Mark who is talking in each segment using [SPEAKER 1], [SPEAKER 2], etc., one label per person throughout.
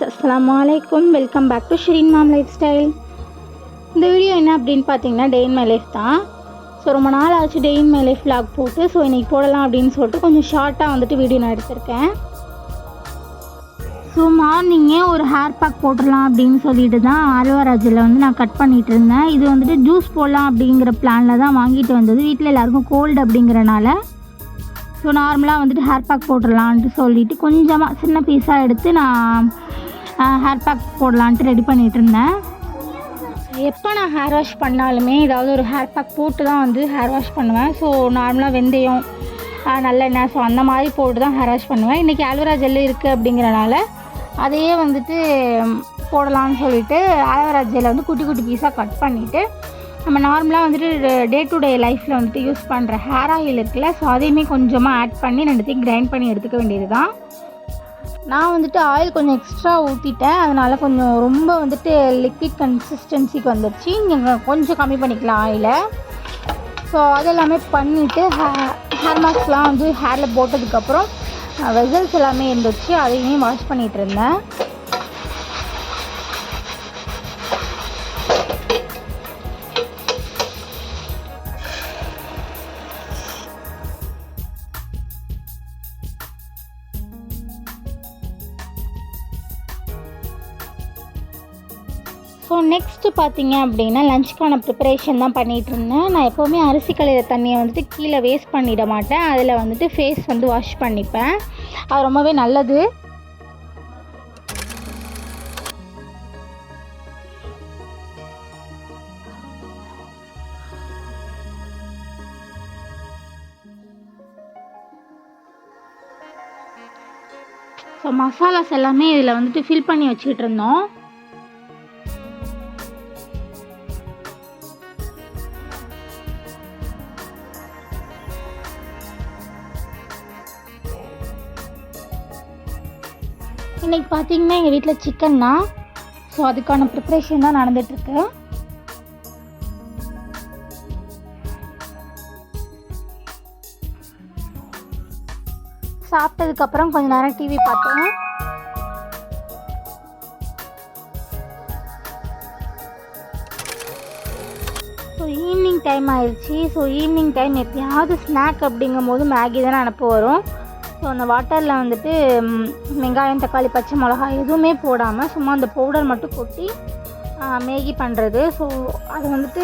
[SPEAKER 1] அஸ்ஸலாமு அலைக்கும். Welcome back to Shireen mom lifestyle. இந்த வீடியோ என்ன அப்படின்னு பார்த்தீங்கன்னா டே இன் மை லைஃப் தான். ஸோ ரொம்ப நாள் ஆச்சு day in my life vlog போட்டு. ஸோ இன்றைக்கி போடலாம் அப்படின்னு சொல்லிட்டு கொஞ்சம் ஷார்ட்டாக வந்துட்டு வீடியோ நான் எடுத்திருக்கேன். ஸோ மார்னிங்கே ஒரு ஹேர் பேக் போட்டுடலாம் அப்படின்னு சொல்லிட்டு தான் ஆழ்வாராஜில் வந்து நான் கட் பண்ணிகிட்டு இருந்தேன். இது வந்துட்டு ஜூஸ் போடலாம் அப்படிங்கிற பிளானில் தான் வாங்கிட்டு வந்தது. வீட்டில் எல்லாருக்கும் கோல்டு அப்படிங்கிறனால ஸோ நார்மலாக வந்துட்டு ஹேர் பேக் போட்டுடலான்ட்டு சொல்லிவிட்டு கொஞ்சமாக சின்ன பீஸாக எடுத்து நான் ஹேர் பேக் போடலான்ட்டு ரெடி பண்ணிகிட்டு இருந்தேன். எப்போ நான் ஹேர் வாஷ் பண்ணாலுமே ஏதாவது ஒரு ஹேர் பேக் போட்டு தான் வந்து ஹேர் வாஷ் பண்ணுவேன். ஸோ நார்மலாக வெந்தயம் நல்லெண்ணெய் ஸோ அந்த மாதிரி போட்டு தான் ஹேர் வாஷ் பண்ணுவேன். இன்றைக்கி ஆலோவேரா ஜெல் இருக்குது அப்படிங்கிறனால அதையே வந்துட்டு போடலான்னு சொல்லிவிட்டு ஆலோவேரா ஜெல்லை வந்து குட்டி குட்டி பீஸாக கட் பண்ணிவிட்டு நம்ம நார்மலாக வந்துட்டு டே டு டே லைஃப்பில் வந்துட்டு யூஸ் பண்ணுற ஹேர் ஆயில் இருக்குல்ல, ஸோ அதையுமே கொஞ்சமாக ஆட் பண்ணி ரெண்டுத்தையும் கிரைண்ட் பண்ணி எடுத்துக்க வேண்டியது தான். நான் வந்துட்டு ஆயில் கொஞ்சம் எக்ஸ்ட்ரா ஊற்றிட்டேன், அதனால் கொஞ்சம் ரொம்ப வந்துட்டு லிக்விட் கன்சிஸ்டன்சிக்கு வந்துடுச்சு. நீங்கள் கொஞ்சம் கம்மி பண்ணிக்கலாம் ஆயிலை. ஸோ அதெல்லாமே பண்ணிவிட்டு ஹேர் மாஸ்க்லாம் வந்து ஹேரில் போட்டதுக்கப்புறம் வெசல்ஸ் எல்லாமே இருந்துச்சு, அதையுமே வாஷ் பண்ணிகிட்டு இருந்தேன். ஸோ நெக்ஸ்ட்டு பார்த்தீங்க அப்படின்னா லஞ்சுக்கான ப்ரிப்பரேஷன் தான் பண்ணிகிட்டு இருந்தேன். நான் எப்போவுமே அரிசி களையிற தண்ணியை வந்துட்டு கீழே வேஸ்ட் பண்ணிட மாட்டேன். அதில் வந்துட்டு ஃபேஸ் வந்து வாஷ் பண்ணிப்பேன், அது ரொம்பவே நல்லது. ஸோ மசாலாஸ் எல்லாமே இதில் வந்துட்டு ஃபில் பண்ணி வச்சுக்கிட்டு இருந்தோம். இன்றைக்கி பார்த்தீங்கன்னா எங்கள் வீட்டில் சிக்கன் தான். ஸோ அதுக்கான ப்ரிப்ரேஷன் தான் நடந்துகிட்ருக்கு. சாப்பிட்டதுக்கப்புறம் கொஞ்சம் நேரம் டிவி பார்த்தேன். ஸோ ஈவினிங் டைம் ஆயிடுச்சு. ஸோ ஈவினிங் டைம் எப்பயாவது ஸ்நாக் அப்படிங்கும் போது மேகி தானே அனுப்ப வரும். ஸோ அந்த வாட்டரில் வந்துட்டு வெங்காயம் தக்காளி பச்சை மிளகாய் எதுவுமே போடாமல் சும்மா அந்த பவுடர் மட்டும் கொட்டி மேகி பண்ணுறது. ஸோ அது வந்துட்டு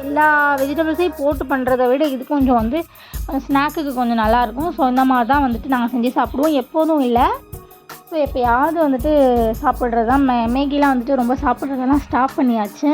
[SPEAKER 1] எல்லா வெஜிடபிள்ஸையும் போட்டு பண்ணுறதை விட இது கொஞ்சம் வந்து ஸ்நாக்குக்கு கொஞ்சம் நல்லாயிருக்கும். ஸோ இந்த மாதிரி தான் வந்துட்டு நாங்கள் செஞ்சு சாப்பிடுவோம், எப்போதும் இல்லை. ஸோ எப்போயாவது வந்துட்டு சாப்பிட்றது தான். மேகிலாம் வந்துட்டு ரொம்ப சாப்பிட்றதெல்லாம் ஸ்டாப் பண்ணியாச்சு.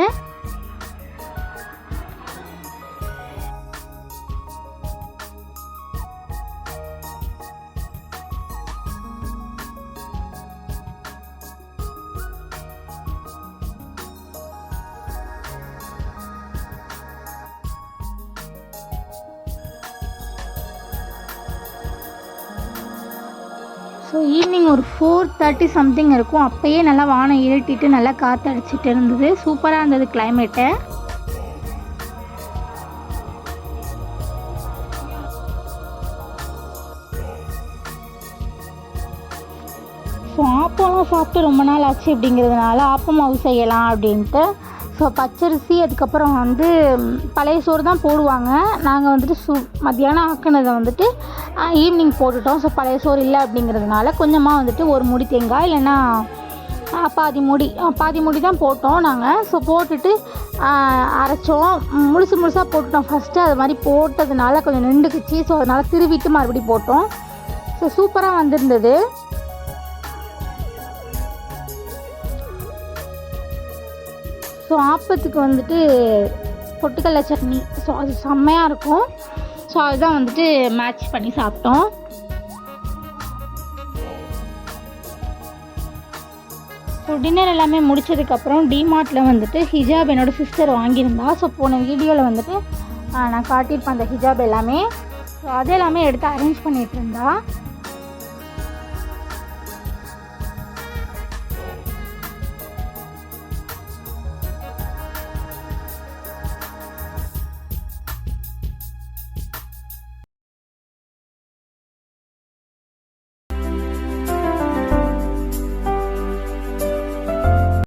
[SPEAKER 1] ஸோ ஈவினிங் ஒரு 4:30 சம்திங் இருக்கும். அப்போயே நல்லா வானம் இருட்டிட்டு நல்லா காற்றடிச்சிட்டு இருந்தது. சூப்பராக இருந்தது கிளைமேட்டு. ஸோ ஆப்பம்லாம் சாப்பிட்டு ரொம்ப நாள் ஆச்சு அப்படிங்கிறதுனால ஆப்பம் மாவு செய்யலாம் அப்படின்ட்டு. ஸோ பச்சரிசி அதுக்கப்புறம் வந்து பழைய சோறு தான் போடுவாங்க. நாங்கள் வந்துட்டு மத்தியானம் ஆக்குனதை வந்துட்டு ஈவினிங் போட்டுட்டோம். ஸோ பழைய சோறு இல்லை அப்படிங்கிறதுனால கொஞ்சமாக வந்துட்டு ஒரு மூடி தேங்காய் இல்லைன்னா பாதி மூடி தான் போட்டோம் நாங்கள். ஸோ போட்டுட்டு அரைச்சோம். முழுசாக போட்டுட்டோம் ஃபஸ்ட்டு. அது மாதிரி போட்டதுனால கொஞ்சம் நின்றுக்குச்சு. ஸோ அதனால் திருவிட்டு மறுபடியும் போட்டோம். ஸோ சூப்பராக வந்திருந்தது. ஸோ ஆப்பத்துக்கு வந்துட்டு பொட்டுக்கடலை சட்னி, ஸோ அது செம்மையாக இருக்கும். ஸோ அதுதான் வந்துட்டு மேட்ச் பண்ணி சாப்பிட்டோம். ஸோ டின்னர் எல்லாமே முடித்ததுக்கப்புறம் டிமார்ட்டில் வந்துட்டு ஹிஜாப் என்னோடய சிஸ்டர் வாங்கியிருந்தா. ஸோ போன வீடியோவில் வந்துட்டு நான் காட்டியிருப்பேன் அந்த ஹிஜாப் எல்லாமே. ஸோ அது எல்லாமே எடுத்து அரேஞ்ச் பண்ணிகிட்டு இருந்தா.